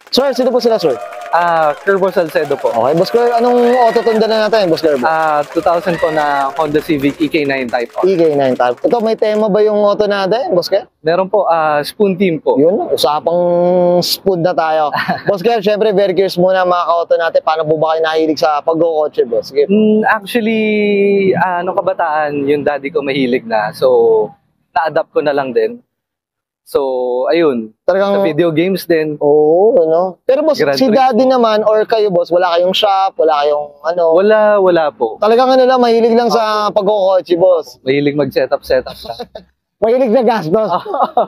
Sir, sino po sila, sir? Curvo Salcedo po. Okay, Boss Kerb, anong auto tunda na natin, Boss Kerb? 2000 po na Honda Civic EK9 Type R. EK9 type. Ito, may tema ba yung auto natin, Boss Kerb? Meron po, spoon team po. Yun, usapang spoon na tayo. Boss Kerb, syempre, very curious muna mga ka-auto natin. Paano po ba kayo nahilig sa pag-go-kotse, Boss Kerb? Actually, nung kabataan, yung daddy ko mahilig na. So, na-adapt ko na lang din. So, ayun. Talagang, Sa video games din. oo, ano. Pero boss, Grand si Prix daddy naman, or kayo, boss, wala kayong shop, wala kayong ano. Wala po. Talagang ano lang, mahilig lang sa pag-go-kotse, boss. Mahilig mag-setup siya. Mahilig sa gastos.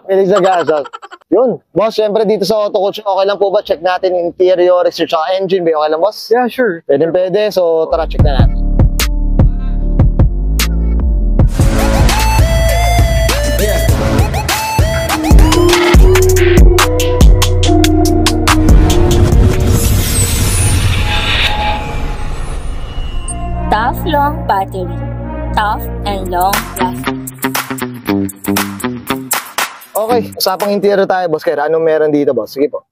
Mahilig sa gastos. Yun. Boss, syempre dito sa Auto Coach, okay lang po ba? Check natin interior, research, engine. Okay lang, boss? Yeah, sure. Pwede. So, tara, check na natin. Tough long battery. Tough and long lasting. Okay, usapang interior tayo, boss. Kaya anong meron dito, boss? Sige po.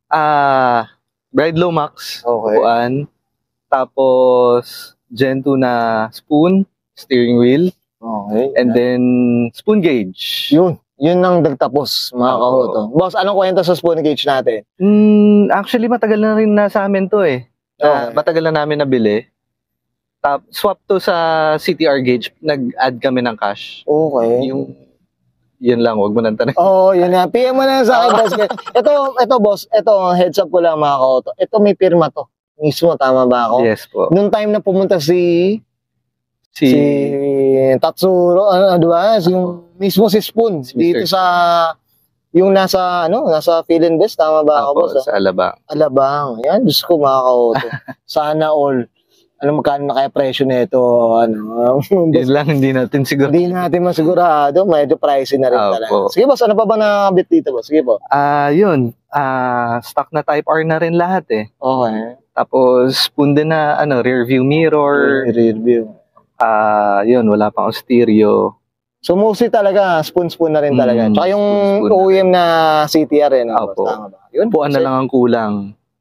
Bridlow Max. Okay. Upuan. Tapos, Gen 2 na spoon, steering wheel, Okay. and then spoon gauge. Yun ang nagtapos, mga Oo. ka-auto. Boss, anong kwento sa spoon gauge natin? Actually, matagal na rin na sa amin to eh. Okay. Matagal na namin nabili. Swap to sa CTR gauge. Nag-add kami ng cash. Okay. Yun lang, wag mo nang tanong. Oo, yun na. PM mo na sa akin, boss. Ito, boss. Ito, heads up ko lang, mga ka-auto. Ito, may pirma to. Mismo, tama ba ako? Yes po. Nung time na pumunta si Si Tatsuro, di ba? Yung mismo si Spoon. Si Dito Mr. sa, yung nasa Philinvest, tama ba ako, Apo, boss? sa Alabang. Alabang. Yan, Diyos ko, mga ka-auto. Sana all. Ano, magkano na kaya presyo nito? Ano? Yun lang, hindi natin siguro. Hindi natin masigurado. Medyo pricey na rin Opo. talaga. Sige, boss. Ano pa ba nakabit dito, boss? Sige po. Yun. Stock na Type R na rin lahat eh. Okay. Tapos, spoon din na rear view mirror. Review. Yun, wala pang stereo. So, mostly talaga, spoon na rin talaga. Tsaka yung spoon na OEM na CTR, eh. No, Opo. boss? Tama ba? Yun, Upuan na lang ang kulang.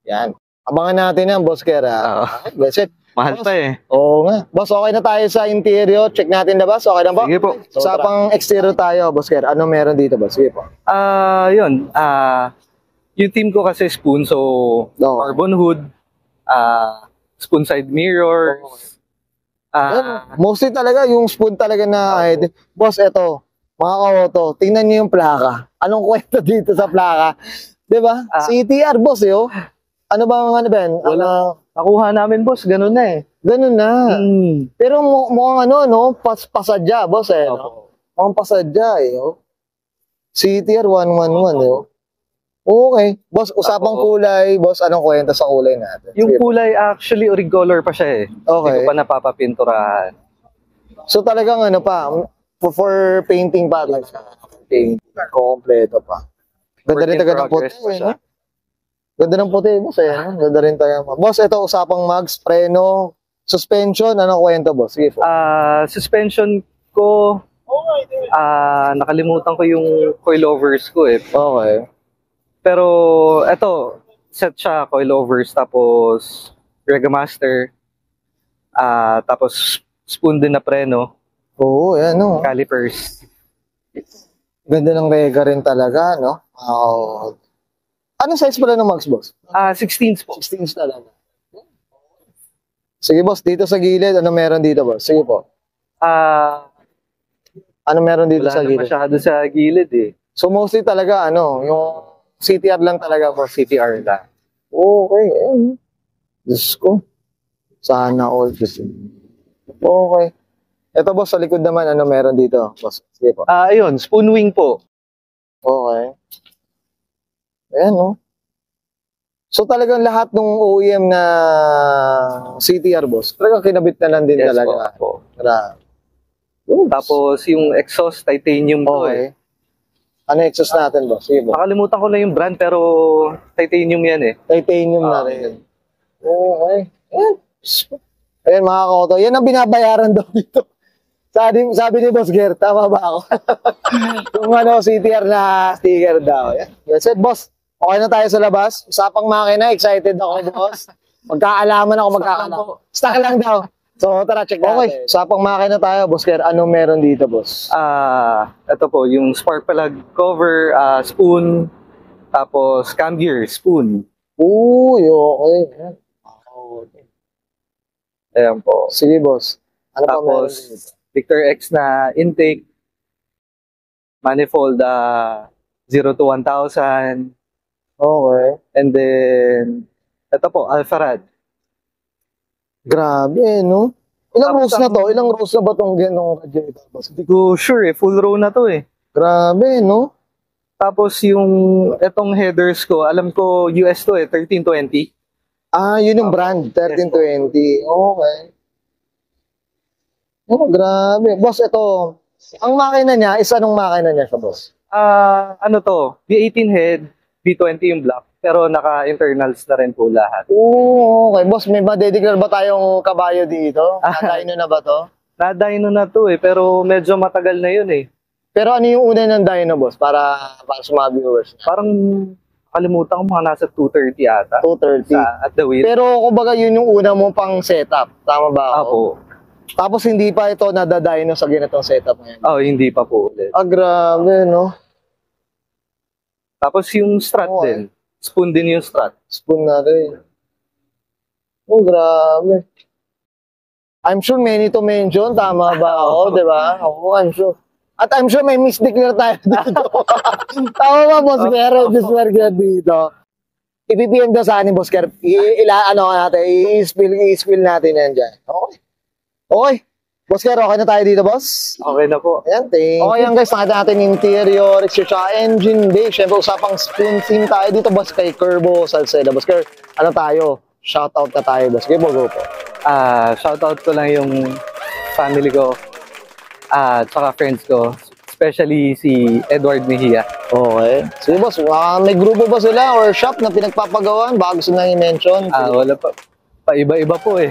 Yan. Abangan natin yan, boss Kera. Oo. That's it. Mahal Boss. pa eh. Oo nga. Boss, okay na tayo sa interior. Check natin na, boss. Okay na ba? Sige po. Sa pang exterior tayo, boss Kera. Ano meron dito, boss? Sige po. Yun. Yung team ko kasi spoon, so Oo. carbon hood, spoon side mirror. Yan. Mostly talaga, yung spoon talaga na, boss, eto, mga ka-auto, tingnan niyo yung plaka. Anong kwento dito sa plaka? Diba? CTR, boss, yo. Ano ba, Ben? Wala. Nakuha namin, boss. Ganun na eh. Ganun na. Pero mukhang pasadya, boss, eh. No? Opo. Mukhang pasadya, eh. Oh. CTR 111, yo. Okay. Boss, usapang kulay. Boss, anong kwento sa kulay natin? Yung Sige. kulay, actually, oricolor pa siya eh. Okay. Hindi ko pa napapapinturahan. So talagang for painting pa. Painting. Kompleto pa. Ganda rin taga ng puti. Work in progress pa siya. Ganda ng puti, boss. Ganda rin taga. Boss, ito usapang mags, preno, suspension. Anong kwento, boss? Sige po. Suspension ko, nakalimutan ko yung coilovers ko eh. Okay. Pero eto, set siya, coilovers, tapos Regamaster, tapos spoon din na preno, Oo, yan, no. calipers. Ganda ng rega rin talaga, no? Wow. Anong size pala ng mags, boss? 16s po. 16 talaga. Sige, boss. Dito sa gilid, ano meron dito, boss? Sige po. Ano meron dito Wala sa na gilid? masyado sa gilid eh. So, mostly talaga, yung CTR lang talaga, boss. CTR lang. Okay. Diyos ko. Sana all. Okay. Ito, boss, sa likod naman, ano meron dito? Boss, sige po. Ayun, spoon wing po. Okay. Ayan, no? So, talagang lahat ng OEM na CTR, boss, talagang kinabit na lang din Yes talaga. po. Grabe. Tapos yung exhaust, titanium to eh. Ano exhaust natin, boss? Sige po. Nakalimutan ko na yung brand pero titanium yan eh. Titanium na rin. Okay. Ayan. Ayan, mga ka-auto. Yan ang binabayaran daw dito. Sabi ni Boss Ger, tama ba ako? Yung CTR na sticker daw. Yan. That's it, boss. Okay na tayo sa labas. Usapang makina, excited ako, boss. Magkaalaman ako, Stuck lang daw. So, tara, check natin. Okay, usapang makina tayo, boss Ker. Anong meron dito, boss? Ito po, yung spark plug cover, spoon, tapos cam gear, spoon. Uy, okay. Ayan po. Sige, boss. Ano pa meron Tapos, dito? Victor X na intake, manifold 0 to 1,000, Okay. and then, ito po, Alfarad. Grabe, no? Ilang Tapos rows na to? Ilang rows na ba itong ganong radiator, boss? Hindi ko sure full row na to eh. Grabe, no? Tapos yung etong headers ko, alam ko US to eh, 1320. Yun yung brand, 1320. Okay. Oh, grabe. Boss, ito, ang makina niya, anong makina niya siya, boss? Ano to? V18 head, V20 yung block, pero naka-internals na rin po lahat. Oo, okay. Boss, may ma-declare ba tayong kabayo dito? Dyno na ba to? Na-dyno na to eh, pero medyo matagal na yun eh. Pero ano yung una ng dyno, boss? Para sa mga viewers. Parang kalimutan ko mga nasa 230 ata. 230. At the wheel. Pero kumbaga yun yung una mo pang setup. Tama ba ako? Apo. Tapos hindi pa ito nadadyno sa ganitong setup ngayon. Oh, hindi pa po ulit. Grabe, no? Tapos yung strut Oo, din. Spoon din yung strut. Spoon na rin. Oh, grabe. I'm sure many to mention. Tama ba ako, di ba? Oo, I'm sure. At I'm sure may misdeclare tayo dito. Tama ba, Boss Ker? Disclare dito. I-PPM daw sa anin, Boss Ker. I-spill natin yan dyan. Okay. Okay. Boss Ker, okay na tayo dito, boss? Okay na po. Ayan, thank you. Okay yan, guys. Nakita natin interior, exterior, engine bay. Siyempre, usapang spoon theme tayo dito, boss, kay Curbo Salceda. Boss Ker, ano tayo? Shoutout na tayo, boss. Go po. Shoutout ko lang yung family ko at saka friends ko. Especially si Edward Mejia. Okay. Sige, boss. May grupo ba sila or shop na pinagpapagawan? Baka gusto nang i-mention. Wala pa. Paiba-iba po eh.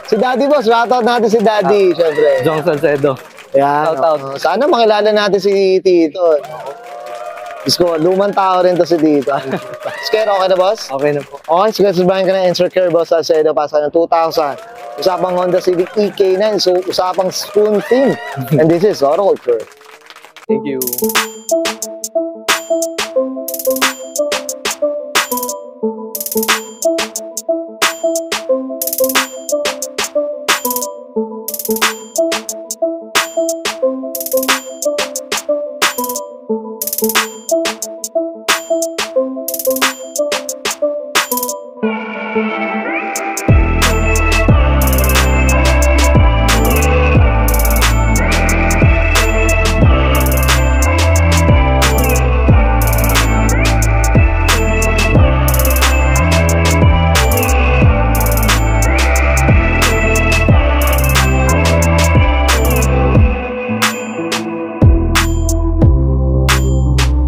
Si Daddy, boss. Shoutout natin si Daddy, syempre. Jong Salcedo. Yan. Shoutout. Sana makilala natin si Tito. Diyos ko, lumang tao rin to si Tito. Scare, okay na, boss? Okay na po. Okay, sige, subahin ka na Insert Care, boss, Salcedo, pasa ng 2,000. Usapang Honda Civic EK9, so usapang spoon theme. And this is Auto Culture. Thank you.